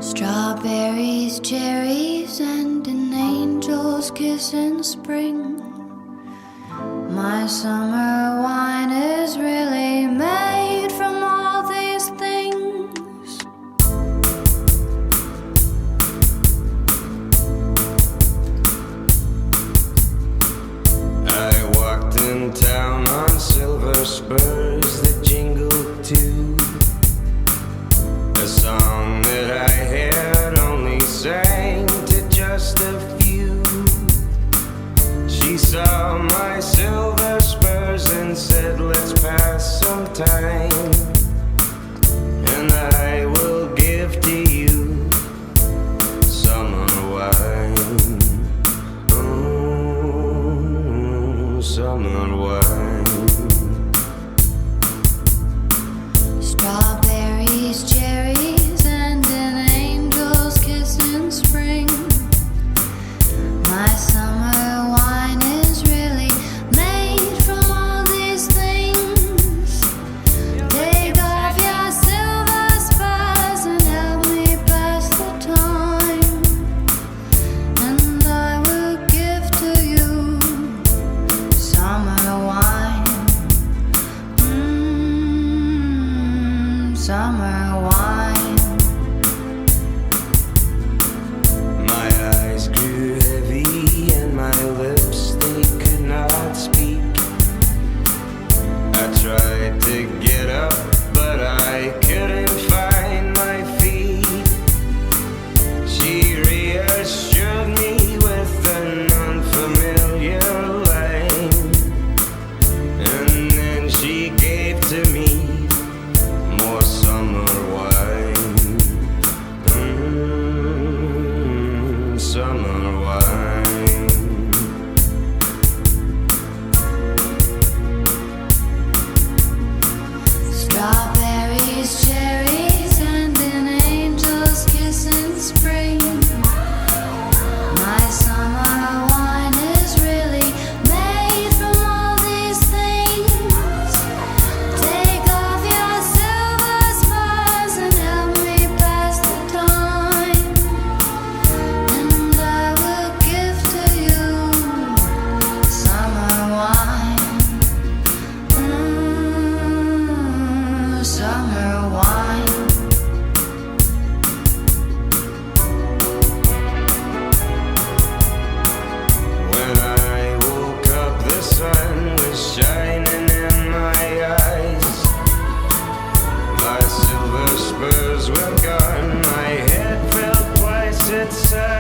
Strawberries, cherries, and an angel's kiss in spring. My summer wine is really made from all these things. I walked in town on silver spurs that jingled too. A song that I had only sang to just a few. She saw my silver spurs and said, let's pass some time, and I will give to you summer wine. Oh, summer wine. Strawberries, cherries, and an angel's kiss in spring. My summer wine is really made from all these things. Take off your silver spurs and help me pass the time, and I will give to you summer wine. Summer wine. My eyes grew heavy and my lips, they could not speak. I tried to get up, but I couldn't find my feet. She reassured me with an unfamiliar line, and then she gave to me more summer wine. Summer wine. Strawberries, cherries, and an angel's kiss in spring. My summer wine is really made from all these things. Take off your silver spurs and help me pass the time, and I will give to you summer wine. Summer wine. When I woke up, the sun was shining in my eyes. My silver spurs were gone, my head felt twice its size.